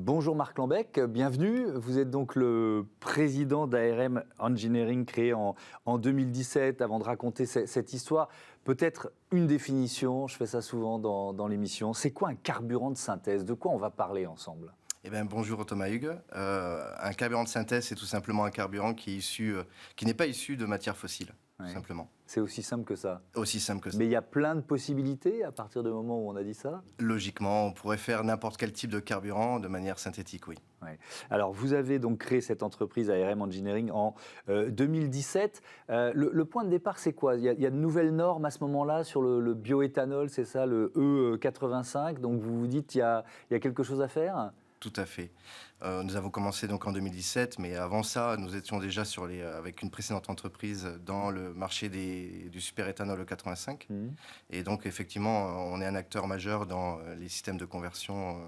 Bonjour Marc Lambec, bienvenue. Vous êtes donc le président d'ARM Engineering créé en 2017. Avant de raconter cette histoire, peut-être une définition, je fais ça souvent dans l'émission. C'est quoi un carburant de synthèse? De quoi on va parler ensemble? Eh bien, bonjour Thomas Hugues. Un carburant de synthèse, c'est tout simplement un carburant qui n'est pas issu de matières fossiles, tout simplement. C'est aussi simple que ça. Aussi simple que ça. Mais il y a plein de possibilités à partir du moment où on a dit ça? Logiquement, on pourrait faire n'importe quel type de carburant de manière synthétique, oui. Ouais. Alors, vous avez donc créé cette entreprise ARM Engineering en 2017. Le point de départ, c'est quoi? Il y a de nouvelles normes à ce moment-là sur le bioéthanol, c'est ça, le E85. Donc, vous vous dites qu'il y a quelque chose à faire? Tout à fait. Nous avons commencé donc en 2017, mais avant ça, nous étions déjà avec une précédente entreprise dans le marché du superéthanol E85. Et donc, effectivement, on est un acteur majeur dans les systèmes de conversion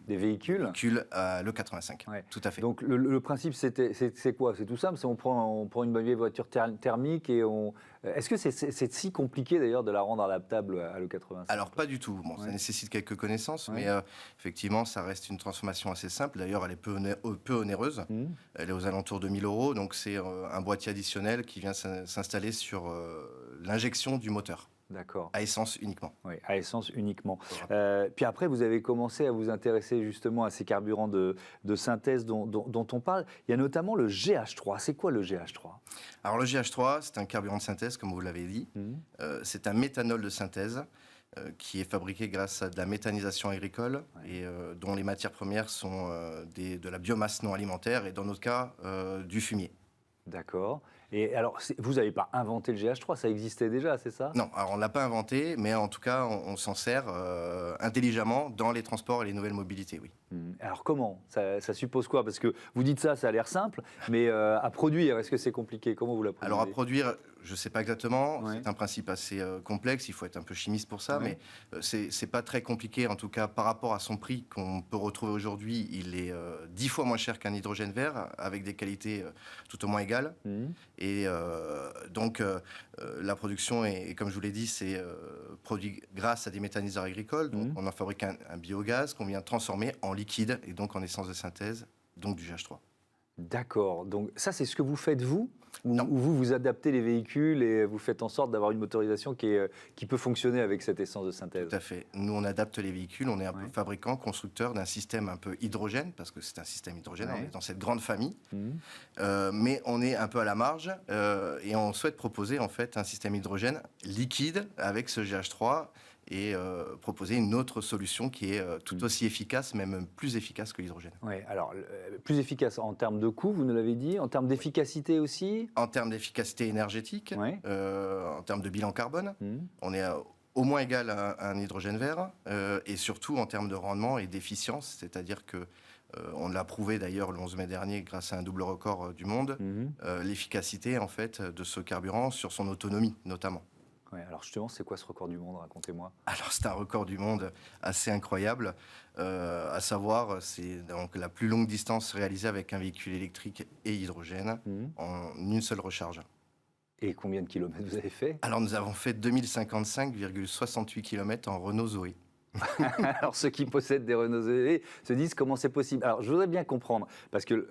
des véhicules à l'E85. Ouais. Tout à fait. Donc, le principe, c'est quoi? C'est tout simple, on prend une vieille voiture thermique et Est-ce que c'est si compliqué d'ailleurs de la rendre adaptable à l'E85? Alors pas du tout. Bon, ça nécessite quelques connaissances, mais effectivement, ça reste une transformation assez simple. D'ailleurs, elle est peu onéreuse. Elle est aux alentours de 1 000 €. Donc c'est un boîtier additionnel qui vient s'installer sur l'injection du moteur. D'accord. À essence uniquement. Oui, à essence uniquement. Puis après, vous avez commencé à vous intéresser justement à ces carburants de synthèse dont on parle. Il y a notamment le GH3. C'est quoi le GH3? Alors le GH3, c'est un carburant de synthèse, comme vous l'avez dit. C'est un méthanol de synthèse qui est fabriqué grâce à de la méthanisation agricole et dont les matières premières sont de la biomasse non alimentaire et dans notre cas, du fumier. D'accord. Et alors, vous n'avez pas inventé le GH3, ça existait déjà, c'est ça? Non, alors on ne l'a pas inventé, mais en tout cas, on s'en sert intelligemment dans les transports et les nouvelles mobilités, oui. Alors comment? Ça suppose quoi? Parce que vous dites ça a l'air simple, mais à produire, est-ce que c'est compliqué? Comment vous la produisez? Alors à produire, je ne sais pas exactement, c'est un principe assez complexe, il faut être un peu chimiste pour ça, mais c'est pas très compliqué, en tout cas par rapport à son prix qu'on peut retrouver aujourd'hui, il est 10 fois moins cher qu'un hydrogène vert, avec des qualités tout au moins égales. Et donc la production, est, comme je vous l'ai dit, c'est produit grâce à des méthaniseurs agricoles, donc on en fabrique un biogaz qu'on vient transformer en liquide et donc en essence de synthèse, donc du GH3. D'accord. Donc ça, c'est ce que vous faites vous? Ou Non. vous adaptez les véhicules et vous faites en sorte d'avoir une motorisation qui peut fonctionner avec cette essence de synthèse? Tout à fait. Nous, on adapte les véhicules. On est un peu fabricant, constructeur d'un système un peu hydrogène, parce que c'est un système hydrogène. On est dans cette grande famille. Mais on est un peu à la marge et on souhaite proposer en fait un système hydrogène liquide avec ce GH3 et proposer une autre solution qui est tout aussi efficace, même plus efficace que l'hydrogène. Oui, alors plus efficace en termes de coût, vous nous l'avez dit, en termes d'efficacité aussi? En termes d'efficacité énergétique, en termes de bilan carbone, on est au moins égal à un hydrogène vert et surtout en termes de rendement et d'efficience, c'est-à-dire que on l'a prouvé d'ailleurs le 11 mai dernier grâce à un double record du monde, l'efficacité en fait de ce carburant sur son autonomie notamment. Ouais, alors justement, c'est quoi ce record du monde? Racontez-moi. Alors c'est un record du monde assez incroyable, à savoir c'est donc la plus longue distance réalisée avec un véhicule électrique et hydrogène en une seule recharge. Et combien de kilomètres vous avez fait? Alors nous avons fait 2055,68 km en Renault Zoé. Alors ceux qui possèdent des Renault Zoé se disent comment c'est possible. Alors je voudrais bien comprendre, parce que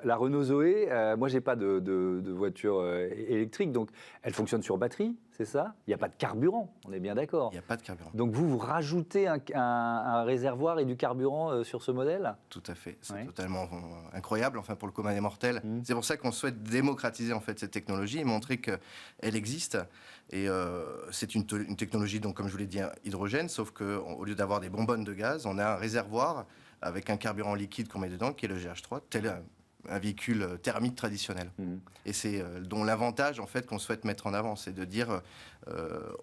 la Renault Zoé, moi j'ai pas de voiture électrique, donc elle fonctionne sur batterie, c'est ça? Il n'y a pas de carburant, on est bien d'accord. Il n'y a pas de carburant. Donc vous rajoutez un réservoir et du carburant sur ce modèle? Tout à fait, c'est totalement incroyable, enfin pour le commun des mortels. C'est pour ça qu'on souhaite démocratiser en fait cette technologie et montrer qu'elle existe. Et c'est une technologie, donc comme je vous l'ai dit, hydrogène, sauf qu'au lieu d'avoir des bonbonnes de gaz, on a un réservoir avec un carburant liquide qu'on met dedans, qui est le GH3, tel un véhicule thermique traditionnel. Et c'est dont l'avantage en fait qu'on souhaite mettre en avant, c'est de dire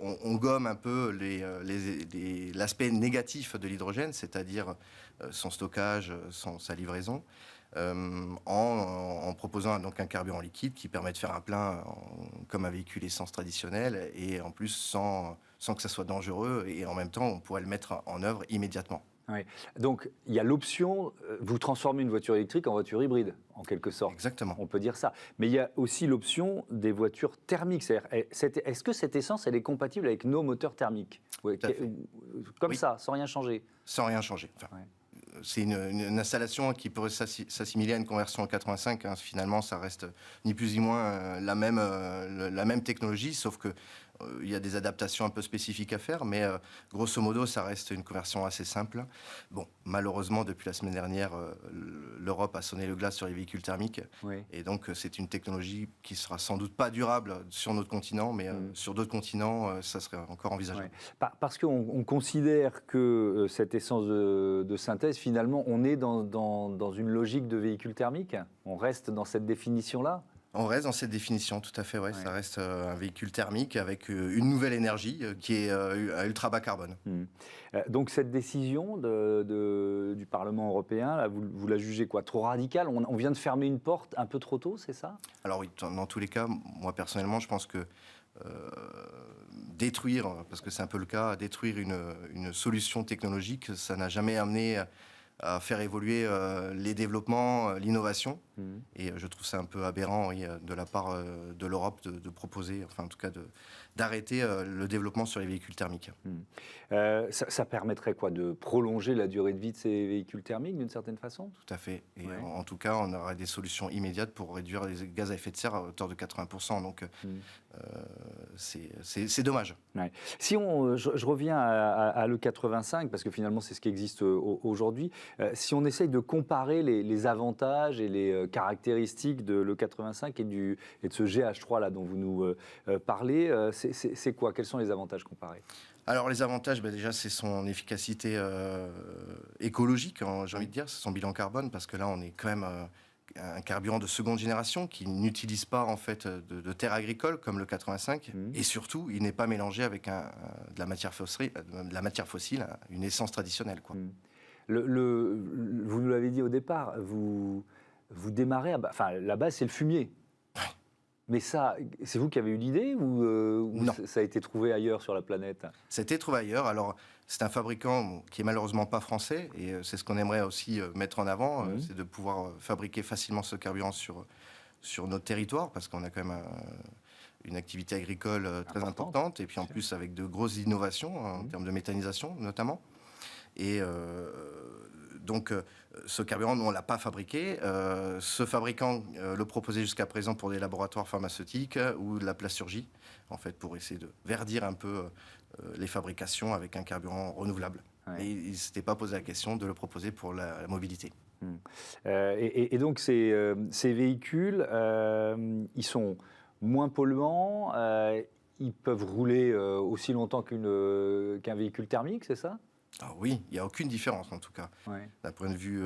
on gomme un peu l'aspect négatif de l'hydrogène, c'est-à-dire son stockage, sa livraison, en proposant donc un carburant liquide qui permet de faire un plein comme un véhicule essence traditionnel et en plus sans que ça soit dangereux et en même temps on pourrait le mettre en œuvre immédiatement. Oui. Donc, il y a l'option, vous transformez une voiture électrique en voiture hybride, en quelque sorte. Exactement. On peut dire ça. Mais il y a aussi l'option des voitures thermiques. C'est-à-dire, est-ce que cette essence, elle est compatible avec nos moteurs thermiques? Comme ça, sans rien changer? Sans rien changer. Enfin, c'est une installation qui pourrait s'assimiler à une conversion en 85. Hein. Finalement, ça reste ni plus ni moins la même technologie, sauf que il y a des adaptations un peu spécifiques à faire, mais grosso modo, ça reste une conversion assez simple. Bon, malheureusement, depuis la semaine dernière, l'Europe a sonné le glas sur les véhicules thermiques. Oui. Et donc, c'est une technologie qui sera sans doute pas durable sur notre continent, mais sur d'autres continents, ça serait encore envisageable. Ouais. Parce qu'on considère que cette essence de synthèse, finalement, on est dans une logique de véhicule thermique. On reste dans cette définition-là. On reste dans cette définition, tout à fait, ouais. Ça reste un véhicule thermique avec une nouvelle énergie qui est à ultra bas carbone. Donc cette décision du Parlement européen, là, vous la jugez quoi? Trop radicale? On vient de fermer une porte un peu trop tôt, c'est ça? Alors oui, dans tous les cas, moi personnellement, je pense que détruire, parce que c'est un peu le cas, détruire une solution technologique, ça n'a jamais amené à faire évoluer les développements, l'innovation. Et je trouve ça un peu aberrant, oui, de la part de l'Europe de proposer, enfin en tout cas d'arrêter le développement sur les véhicules thermiques. Ça permettrait quoi? De prolonger la durée de vie de ces véhicules thermiques d'une certaine façon? Tout à fait. Et en tout cas, on aurait des solutions immédiates pour réduire les gaz à effet de serre à hauteur de 80%. Donc c'est dommage. Ouais. Si je reviens à l'E85, parce que finalement c'est ce qui existe aujourd'hui, si on essaye de comparer les avantages et les caractéristiques de l'E85 et de ce GH3 là dont vous nous parlez, c'est quoi? Quels sont les avantages comparés? Alors les avantages, déjà c'est son efficacité écologique, hein, j'ai envie de dire, c'est son bilan carbone, parce que là on est quand même un carburant de seconde génération qui n'utilise pas en fait de terres agricoles comme le 85, et surtout il n'est pas mélangé avec de la matière fossile, une essence traditionnelle, quoi. Vous nous l'avez dit au départ, vous démarrez, enfin la base c'est le fumier. Mais ça, c'est vous qui avez eu l'idée ou Non. Ça a été trouvé ailleurs sur la planète? Ça a été trouvé ailleurs. Alors, c'est un fabricant qui est malheureusement pas français, et c'est ce qu'on aimerait aussi mettre en avant, c'est de pouvoir fabriquer facilement ce carburant sur notre territoire, parce qu'on a quand même une activité agricole très importante, et puis en plus avec de grosses innovations en termes de méthanisation notamment. Et donc, ce carburant, nous, on ne l'a pas fabriqué. Ce fabricant le proposait jusqu'à présent pour des laboratoires pharmaceutiques ou de la plasturgie, en fait, pour essayer de verdir un peu les fabrications avec un carburant renouvelable. Ouais. Et il ne s'était pas posé la question de le proposer pour la mobilité. Et donc, ces véhicules, ils sont moins polluants, ils peuvent rouler aussi longtemps qu'un véhicule thermique, c'est ça? Ah oui, il n'y a aucune différence en tout cas. Ouais. D'un point de vue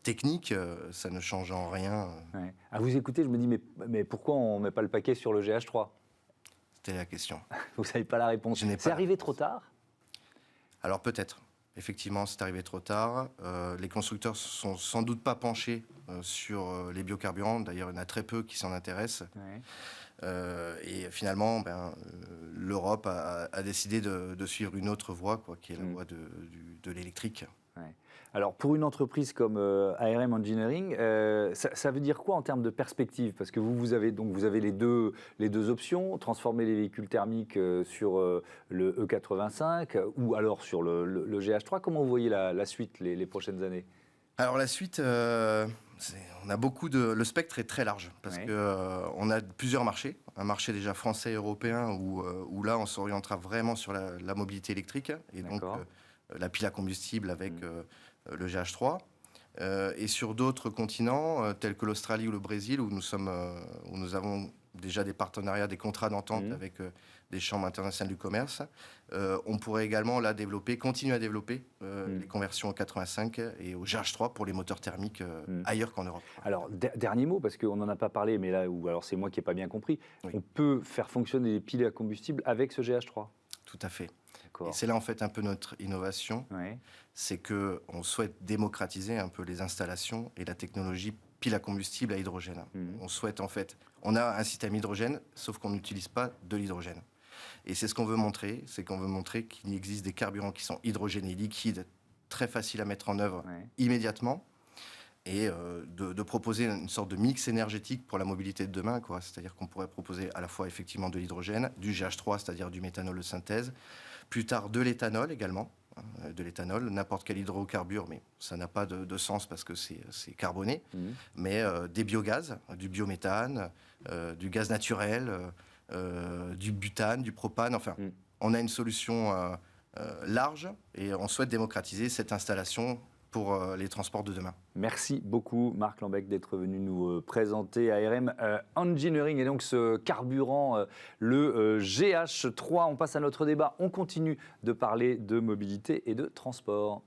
technique, ça ne change en rien. Ouais. À vous écouter, je me dis, mais pourquoi on ne met pas le paquet sur le GH3? C'était la question. Vous n'avez pas la réponse. C'est arrivé trop tard? Alors peut-être. Effectivement, c'est arrivé trop tard. Les constructeurs ne sont sans doute pas penchés sur les biocarburants. D'ailleurs, il y en a très peu qui s'en intéressent. Ouais. Et finalement, l'Europe a décidé de suivre une autre voie, quoi, qui est la voie de l'électrique. Ouais. Alors, pour une entreprise comme ARM Engineering, ça veut dire quoi en termes de perspective? Parce que vous avez les deux options, transformer les véhicules thermiques sur le E85 ou alors sur le GH3. Comment vous voyez la suite les prochaines années? Alors, la suite, on a le spectre est très large, parce qu'on a plusieurs marchés. Un marché déjà français et européen où là, on s'orientera vraiment sur la mobilité électrique, et donc la pile à combustible avec le GH3. Et sur d'autres continents, tels que l'Australie ou le Brésil, où nous avons déjà des partenariats, des contrats d'entente avec des chambres internationales du commerce, on pourrait également là continuer à développer les conversions au 85 et au GH3 pour les moteurs thermiques ailleurs qu'en Europe. Alors, dernier mot, parce qu'on n'en a pas parlé, mais là, alors c'est moi qui n'ai pas bien compris, on peut faire fonctionner les piles à combustible avec ce GH3? Tout à fait. Et c'est là en fait un peu notre innovation, c'est qu'on souhaite démocratiser un peu les installations et la technologie pile à combustible à hydrogène. On souhaite en fait, on a un système hydrogène, sauf qu'on n'utilise pas de l'hydrogène. Et c'est ce qu'on veut montrer, qu'il existe des carburants qui sont hydrogénés liquides, très faciles à mettre en œuvre immédiatement, et de proposer une sorte de mix énergétique pour la mobilité de demain, quoi. C'est-à-dire qu'on pourrait proposer à la fois effectivement de l'hydrogène, du GH3, c'est-à-dire du méthanol de synthèse, plus tard de l'éthanol également, de l'éthanol, n'importe quel hydrocarbure, mais ça n'a pas de sens parce que c'est carboné, mais des biogaz, du biométhane, du gaz naturel, du butane, du propane, enfin, on a une solution large et on souhaite démocratiser cette installation pour les transports de demain. Merci beaucoup Marc Lambek d'être venu nous présenter ARM Engineering et donc ce carburant, le GH3. On passe à notre débat, on continue de parler de mobilité et de transport.